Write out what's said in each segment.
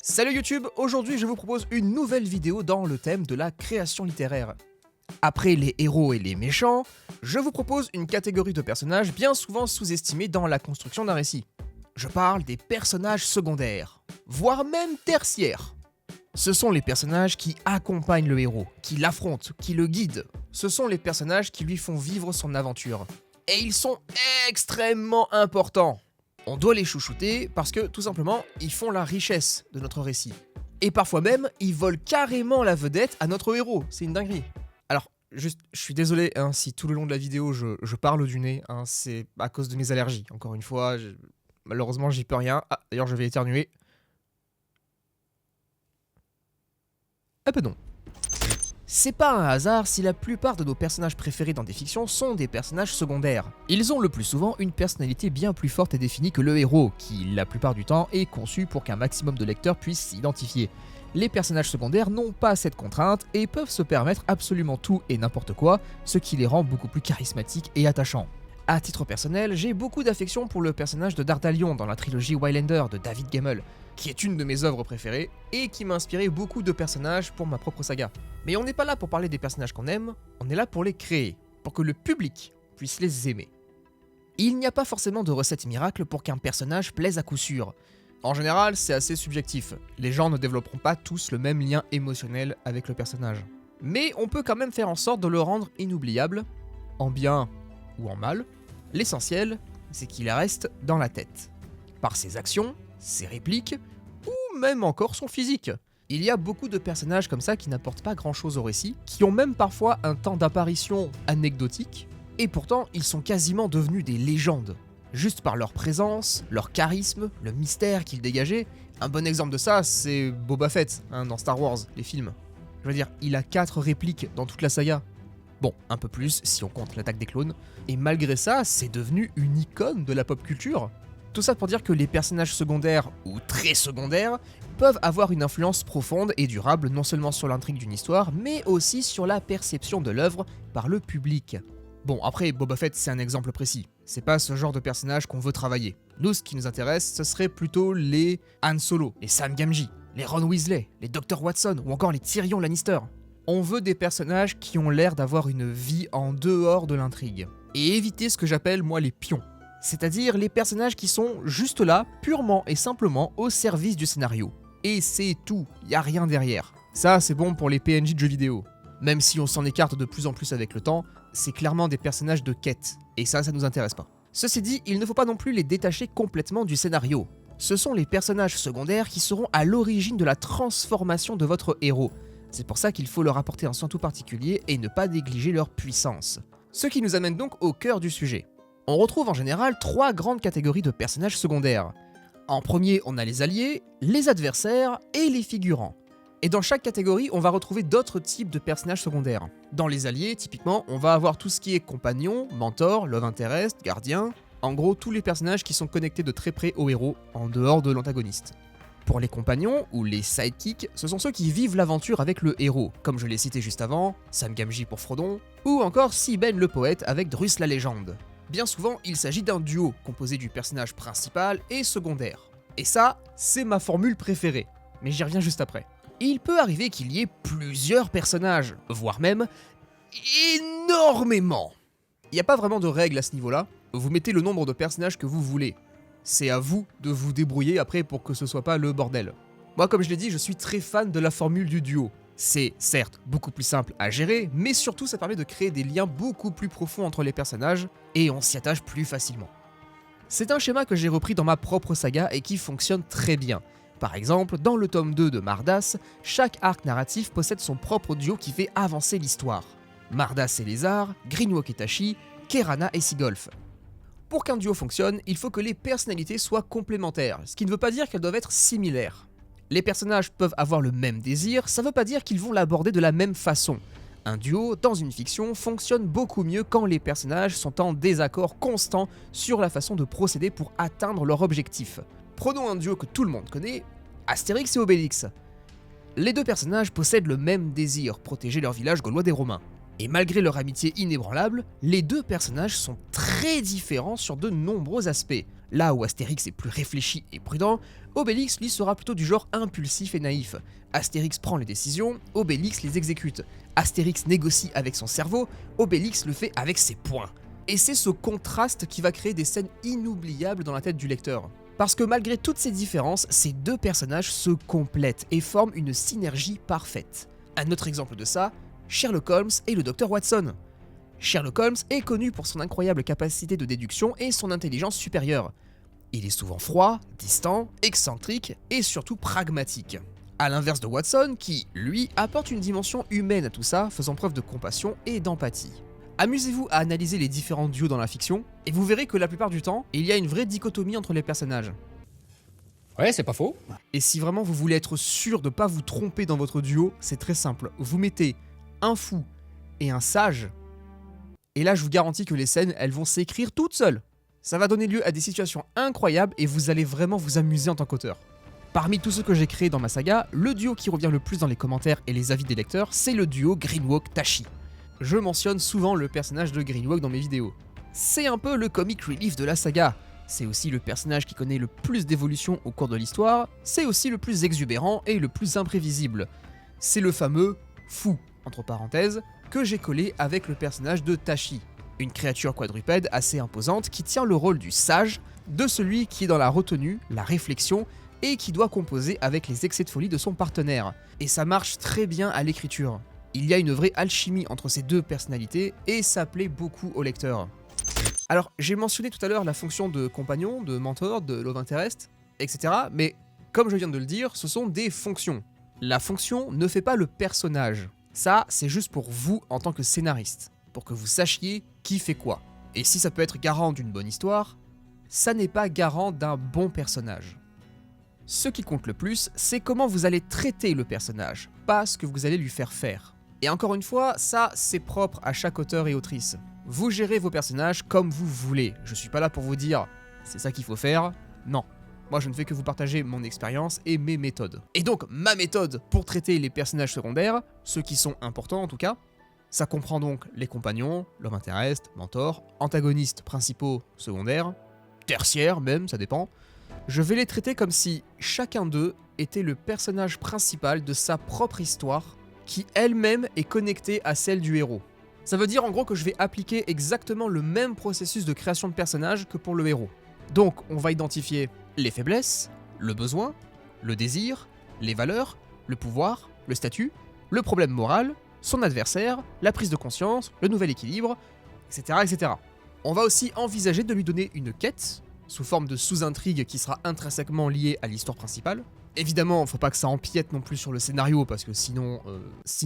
Salut YouTube, aujourd'hui je vous propose une nouvelle vidéo dans le thème de la création littéraire. Après les héros et les méchants, je vous propose une catégorie de personnages bien souvent sous-estimés dans la construction d'un récit. Je parle des personnages secondaires, voire même tertiaires. Ce sont les personnages qui accompagnent le héros, qui l'affrontent, qui le guident. Ce sont les personnages qui lui font vivre son aventure. Et ils sont extrêmement importants. On doit les chouchouter parce que, tout simplement, ils font la richesse de notre récit. Et parfois même, ils volent carrément la vedette à notre héros, c'est une dinguerie. Alors, juste, je suis désolé si tout le long de la vidéo je parle du nez, c'est à cause de mes allergies. Encore une fois, malheureusement j'y peux rien. Ah, d'ailleurs je vais éternuer. Ah bah non. C'est pas un hasard si la plupart de nos personnages préférés dans des fictions sont des personnages secondaires. Ils ont le plus souvent une personnalité bien plus forte et définie que le héros, qui la plupart du temps est conçu pour qu'un maximum de lecteurs puissent s'identifier. Les personnages secondaires n'ont pas cette contrainte et peuvent se permettre absolument tout et n'importe quoi, ce qui les rend beaucoup plus charismatiques et attachants. À titre personnel, j'ai beaucoup d'affection pour le personnage de Dardalion dans la trilogie Highlander de David Gemmell, qui est une de mes œuvres préférées et qui m'a inspiré beaucoup de personnages pour ma propre saga. Mais on n'est pas là pour parler des personnages qu'on aime, on est là pour les créer, pour que le public puisse les aimer. Il n'y a pas forcément de recette miracle pour qu'un personnage plaise à coup sûr. En général, c'est assez subjectif, les gens ne développeront pas tous le même lien émotionnel avec le personnage. Mais on peut quand même faire en sorte de le rendre inoubliable, en bien ou en mal. L'essentiel, c'est qu'il reste dans la tête. Par ses actions, ses répliques, ou même encore son physique. Il y a beaucoup de personnages comme ça qui n'apportent pas grand chose au récit, qui ont même parfois un temps d'apparition anecdotique, et pourtant ils sont quasiment devenus des légendes. Juste par leur présence, leur charisme, le mystère qu'ils dégageaient. Un bon exemple de ça, c'est Boba Fett, dans Star Wars, les films. Je veux dire, il a 4 répliques dans toute la saga. Bon, un peu plus si on compte l'attaque des clones. Et malgré ça, c'est devenu une icône de la pop culture. Tout ça pour dire que les personnages secondaires, ou très secondaires, peuvent avoir une influence profonde et durable non seulement sur l'intrigue d'une histoire, mais aussi sur la perception de l'œuvre par le public. Bon, après, Boba Fett, c'est un exemple précis. C'est pas ce genre de personnage qu'on veut travailler. Nous, ce qui nous intéresse, ce serait plutôt les Han Solo, les Sam Gamgee, les Ron Weasley, les Dr. Watson, ou encore les Tyrion Lannister. On veut des personnages qui ont l'air d'avoir une vie en dehors de l'intrigue. Et éviter ce que j'appelle, moi, les pions. C'est-à-dire les personnages qui sont juste là, purement et simplement au service du scénario. Et c'est tout, y a rien derrière. Ça, c'est bon pour les PNJ de jeux vidéo. Même si on s'en écarte de plus en plus avec le temps, c'est clairement des personnages de quête. Et ça nous intéresse pas. Ceci dit, il ne faut pas non plus les détacher complètement du scénario. Ce sont les personnages secondaires qui seront à l'origine de la transformation de votre héros. C'est pour ça qu'il faut leur apporter un soin tout particulier et ne pas négliger leur puissance. Ce qui nous amène donc au cœur du sujet. On retrouve en général 3 grandes catégories de personnages secondaires. En premier, on a les alliés, les adversaires et les figurants. Et dans chaque catégorie, on va retrouver d'autres types de personnages secondaires. Dans les alliés, typiquement, on va avoir tout ce qui est compagnon, mentor, love interest, gardien, en gros tous les personnages qui sont connectés de très près au héros, en dehors de l'antagoniste. Pour les compagnons, ou les sidekicks, ce sont ceux qui vivent l'aventure avec le héros, comme je l'ai cité juste avant, Sam Gamgee pour Frodon, ou encore Si-Ben le poète avec Drus la légende. Bien souvent, il s'agit d'un duo, composé du personnage principal et secondaire. Et ça, c'est ma formule préférée, mais j'y reviens juste après. Il peut arriver qu'il y ait plusieurs personnages, voire même énormément. Il n'y a pas vraiment de règle à ce niveau-là, vous mettez le nombre de personnages que vous voulez. C'est à vous de vous débrouiller après pour que ce soit pas le bordel. Moi, comme je l'ai dit, je suis très fan de la formule du duo. C'est certes beaucoup plus simple à gérer, mais surtout ça permet de créer des liens beaucoup plus profonds entre les personnages, et on s'y attache plus facilement. C'est un schéma que j'ai repris dans ma propre saga et qui fonctionne très bien. Par exemple, dans le tome 2 de Mardas, chaque arc narratif possède son propre duo qui fait avancer l'histoire. Mardas et Lézard, Greenwalk et Tashi, Kerana et Seagolf. Pour qu'un duo fonctionne, il faut que les personnalités soient complémentaires, ce qui ne veut pas dire qu'elles doivent être similaires. Les personnages peuvent avoir le même désir, ça veut pas dire qu'ils vont l'aborder de la même façon. Un duo, dans une fiction, fonctionne beaucoup mieux quand les personnages sont en désaccord constant sur la façon de procéder pour atteindre leur objectif. Prenons un duo que tout le monde connaît, Astérix et Obélix. Les deux personnages possèdent le même désir, protéger leur village gaulois des Romains. Et malgré leur amitié inébranlable, les deux personnages sont très différents sur de nombreux aspects. Là où Astérix est plus réfléchi et prudent, Obélix lui sera plutôt du genre impulsif et naïf. Astérix prend les décisions, Obélix les exécute. Astérix négocie avec son cerveau, Obélix le fait avec ses poings. Et c'est ce contraste qui va créer des scènes inoubliables dans la tête du lecteur. Parce que malgré toutes ces différences, ces deux personnages se complètent et forment une synergie parfaite. Un autre exemple de ça, Sherlock Holmes et le Dr Watson. Sherlock Holmes est connu pour son incroyable capacité de déduction et son intelligence supérieure. Il est souvent froid, distant, excentrique et surtout pragmatique. À l'inverse de Watson qui, lui, apporte une dimension humaine à tout ça, faisant preuve de compassion et d'empathie. Amusez-vous à analyser les différents duos dans la fiction, et vous verrez que la plupart du temps, il y a une vraie dichotomie entre les personnages. Ouais, c'est pas faux. Et si vraiment vous voulez être sûr de ne pas vous tromper dans votre duo, c'est très simple. Vous mettez un fou et un sage, et là je vous garantis que les scènes, elles vont s'écrire toutes seules. Ça va donner lieu à des situations incroyables et vous allez vraiment vous amuser en tant qu'auteur. Parmi tous ceux que j'ai créés dans ma saga, le duo qui revient le plus dans les commentaires et les avis des lecteurs, c'est le duo Greenwalk-Tashi. Je mentionne souvent le personnage de Greenwalk dans mes vidéos. C'est un peu le comic relief de la saga. C'est aussi le personnage qui connaît le plus d'évolution au cours de l'histoire, c'est aussi le plus exubérant et le plus imprévisible. C'est le fameux fou, entre parenthèses, que j'ai collé avec le personnage de Tashi, une créature quadrupède assez imposante qui tient le rôle du sage, de celui qui est dans la retenue, la réflexion, et qui doit composer avec les excès de folie de son partenaire. Et ça marche très bien à l'écriture. Il y a une vraie alchimie entre ces deux personnalités, et ça plaît beaucoup au lecteur. Alors, j'ai mentionné tout à l'heure la fonction de compagnon, de mentor, de love interest, etc. Mais, comme je viens de le dire, ce sont des fonctions. La fonction ne fait pas le personnage. Ça, c'est juste pour vous en tant que scénariste, pour que vous sachiez qui fait quoi. Et si ça peut être garant d'une bonne histoire, ça n'est pas garant d'un bon personnage. Ce qui compte le plus, c'est comment vous allez traiter le personnage, pas ce que vous allez lui faire faire. Et encore une fois, ça, c'est propre à chaque auteur et autrice. Vous gérez vos personnages comme vous voulez. Je suis pas là pour vous dire « c'est ça qu'il faut faire ». Non. Moi, je ne fais que vous partager mon expérience et mes méthodes. Et donc, ma méthode pour traiter les personnages secondaires, ceux qui sont importants en tout cas, ça comprend donc les compagnons, l'homme interest, mentor, antagonistes principaux, secondaires, tertiaires même, ça dépend. Je vais les traiter comme si chacun d'eux était le personnage principal de sa propre histoire, qui elle-même est connectée à celle du héros. Ça veut dire en gros que je vais appliquer exactement le même processus de création de personnage que pour le héros. Donc on va identifier les faiblesses, le besoin, le désir, les valeurs, le pouvoir, le statut, le problème moral, son adversaire, la prise de conscience, le nouvel équilibre, etc. etc. On va aussi envisager de lui donner une quête, sous forme de sous-intrigue qui sera intrinsèquement liée à l'histoire principale. Évidemment, faut pas que ça empiète non plus sur le scénario, parce que sinon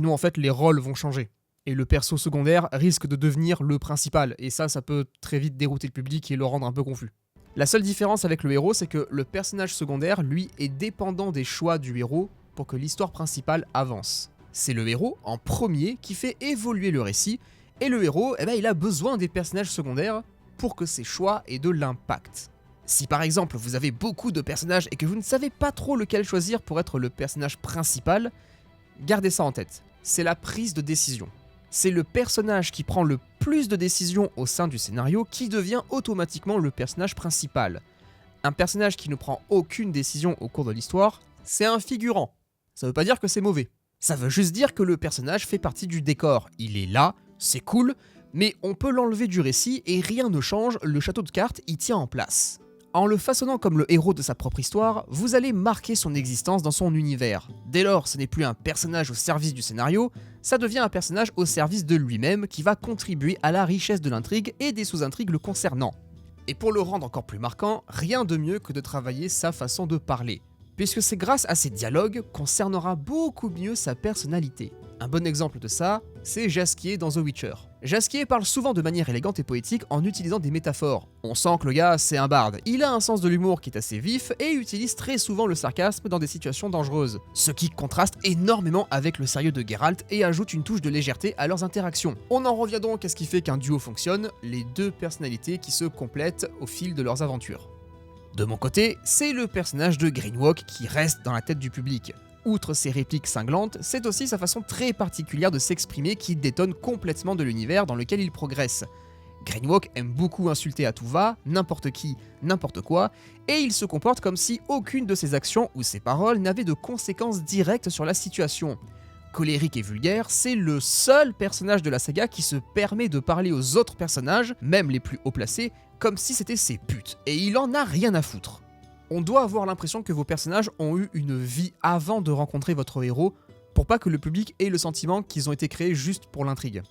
en fait les rôles vont changer. Et le perso secondaire risque de devenir le principal, et ça peut très vite dérouter le public et le rendre un peu confus. La seule différence avec le héros, c'est que le personnage secondaire, lui, est dépendant des choix du héros pour que l'histoire principale avance. C'est le héros, en premier, qui fait évoluer le récit, et le héros, il a besoin des personnages secondaires pour que ses choix aient de l'impact. Si par exemple vous avez beaucoup de personnages et que vous ne savez pas trop lequel choisir pour être le personnage principal, gardez ça en tête, c'est la prise de décision. C'est le personnage qui prend le plus de décisions au sein du scénario qui devient automatiquement le personnage principal. Un personnage qui ne prend aucune décision au cours de l'histoire, c'est un figurant. Ça veut pas dire que c'est mauvais. Ça veut juste dire que le personnage fait partie du décor. Il est là, c'est cool, mais on peut l'enlever du récit et rien ne change, le château de cartes y tient en place. En le façonnant comme le héros de sa propre histoire, vous allez marquer son existence dans son univers. Dès lors, ce n'est plus un personnage au service du scénario, ça devient un personnage au service de lui-même qui va contribuer à la richesse de l'intrigue et des sous-intrigues le concernant. Et pour le rendre encore plus marquant, rien de mieux que de travailler sa façon de parler, puisque c'est grâce à ces dialogues qu'on cernera beaucoup mieux sa personnalité. Un bon exemple de ça, c'est Jaskier dans The Witcher. Jaskier parle souvent de manière élégante et poétique en utilisant des métaphores. On sent que le gars, c'est un barde. Il a un sens de l'humour qui est assez vif et utilise très souvent le sarcasme dans des situations dangereuses, ce qui contraste énormément avec le sérieux de Geralt et ajoute une touche de légèreté à leurs interactions. On en revient donc à ce qui fait qu'un duo fonctionne, les deux personnalités qui se complètent au fil de leurs aventures. De mon côté, c'est le personnage de Greenwalk qui reste dans la tête du public. Outre ses répliques cinglantes, c'est aussi sa façon très particulière de s'exprimer qui détonne complètement de l'univers dans lequel il progresse. Greenwalk aime beaucoup insulter à tout va, n'importe qui, n'importe quoi, et il se comporte comme si aucune de ses actions ou ses paroles n'avait de conséquences directes sur la situation. Colérique et vulgaire, c'est le seul personnage de la saga qui se permet de parler aux autres personnages, même les plus haut placés, comme si c'était ses putes, et il en a rien à foutre. On doit avoir l'impression que vos personnages ont eu une vie avant de rencontrer votre héros, pour pas que le public ait le sentiment qu'ils ont été créés juste pour l'intrigue.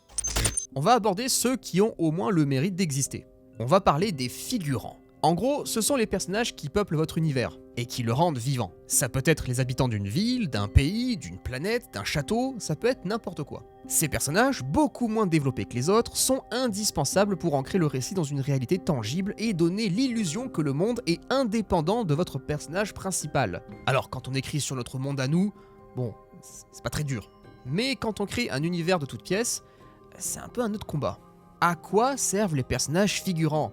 On va aborder ceux qui ont au moins le mérite d'exister. On va parler des figurants. En gros, ce sont les personnages qui peuplent votre univers, et qui le rendent vivant. Ça peut être les habitants d'une ville, d'un pays, d'une planète, d'un château, ça peut être n'importe quoi. Ces personnages, beaucoup moins développés que les autres, sont indispensables pour ancrer le récit dans une réalité tangible et donner l'illusion que le monde est indépendant de votre personnage principal. Alors quand on écrit sur notre monde à nous, bon, c'est pas très dur. Mais quand on crée un univers de toutes pièces, c'est un peu un autre combat. À quoi servent les personnages figurants ?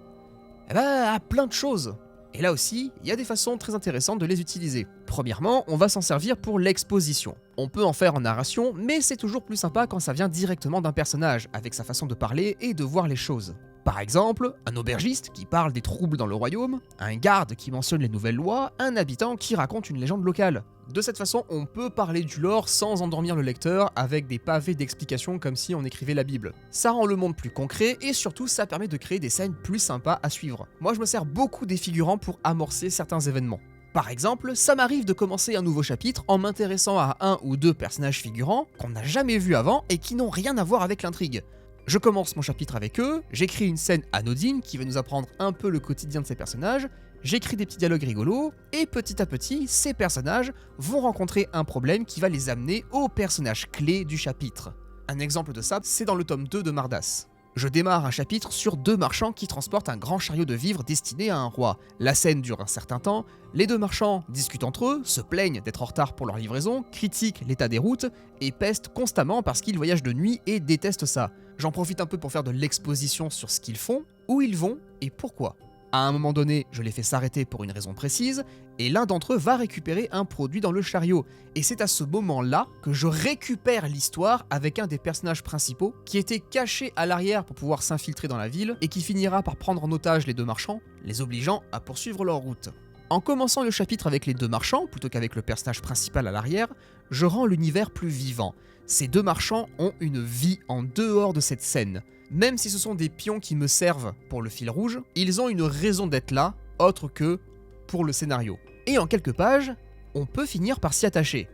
Eh ben, à plein de choses. Et là aussi, il y a des façons très intéressantes de les utiliser. Premièrement, on va s'en servir pour l'exposition. On peut en faire en narration, mais c'est toujours plus sympa quand ça vient directement d'un personnage, avec sa façon de parler et de voir les choses. Par exemple, un aubergiste qui parle des troubles dans le royaume, un garde qui mentionne les nouvelles lois, un habitant qui raconte une légende locale. De cette façon, on peut parler du lore sans endormir le lecteur avec des pavés d'explications comme si on écrivait la Bible. Ça rend le monde plus concret et surtout ça permet de créer des scènes plus sympas à suivre. Moi je me sers beaucoup des figurants pour amorcer certains événements. Par exemple, ça m'arrive de commencer un nouveau chapitre en m'intéressant à un ou deux personnages figurants qu'on n'a jamais vus avant et qui n'ont rien à voir avec l'intrigue. Je commence mon chapitre avec eux, j'écris une scène anodine qui va nous apprendre un peu le quotidien de ces personnages, j'écris des petits dialogues rigolos, et petit à petit, ces personnages vont rencontrer un problème qui va les amener aux personnages clés du chapitre. Un exemple de ça, c'est dans le tome 2 de Mardas. Je démarre un chapitre sur deux marchands qui transportent un grand chariot de vivres destiné à un roi. La scène dure un certain temps, les deux marchands discutent entre eux, se plaignent d'être en retard pour leur livraison, critiquent l'état des routes et pestent constamment parce qu'ils voyagent de nuit et détestent ça. J'en profite un peu pour faire de l'exposition sur ce qu'ils font, où ils vont et pourquoi. À un moment donné, je les fais s'arrêter pour une raison précise, et l'un d'entre eux va récupérer un produit dans le chariot. Et c'est à ce moment-là que je récupère l'histoire avec un des personnages principaux qui était caché à l'arrière pour pouvoir s'infiltrer dans la ville et qui finira par prendre en otage les deux marchands, les obligeant à poursuivre leur route. En commençant le chapitre avec les deux marchands, plutôt qu'avec le personnage principal à l'arrière, je rends l'univers plus vivant. Ces deux marchands ont une vie en dehors de cette scène. Même si ce sont des pions qui me servent pour le fil rouge, ils ont une raison d'être là, autre que pour le scénario. Et en quelques pages, on peut finir par s'y attacher.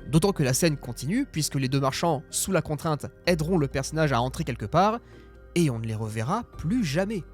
D'autant que la scène continue, puisque les deux marchands, sous la contrainte, aideront le personnage à entrer quelque part, et on ne les reverra plus jamais.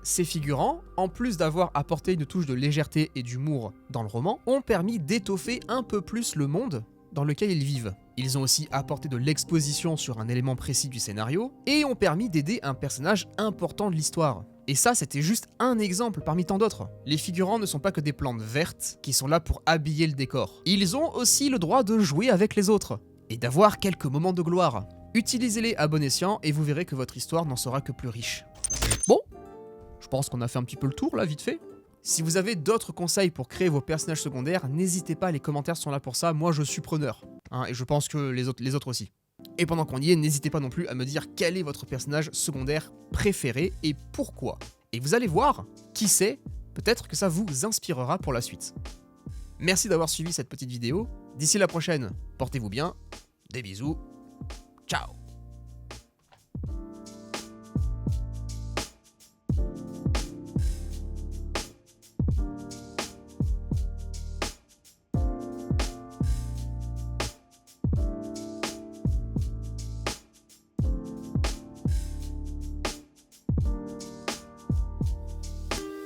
Ces figurants, en plus d'avoir apporté une touche de légèreté et d'humour dans le roman, ont permis d'étoffer un peu plus le monde dans lequel ils vivent. Ils ont aussi apporté de l'exposition sur un élément précis du scénario, et ont permis d'aider un personnage important de l'histoire. Et ça, c'était juste un exemple parmi tant d'autres. Les figurants ne sont pas que des plantes vertes qui sont là pour habiller le décor. Ils ont aussi le droit de jouer avec les autres, et d'avoir quelques moments de gloire. Utilisez-les à bon escient, et vous verrez que votre histoire n'en sera que plus riche. Bon, je pense qu'on a fait un petit peu le tour là, vite fait. Si vous avez d'autres conseils pour créer vos personnages secondaires, n'hésitez pas, les commentaires sont là pour ça, moi je suis preneur. Et je pense que les autres aussi. Et pendant qu'on y est, n'hésitez pas non plus à me dire quel est votre personnage secondaire préféré et pourquoi. Et vous allez voir, qui sait, peut-être que ça vous inspirera pour la suite. Merci d'avoir suivi cette petite vidéo. D'ici la prochaine, portez-vous bien, des bisous, ciao.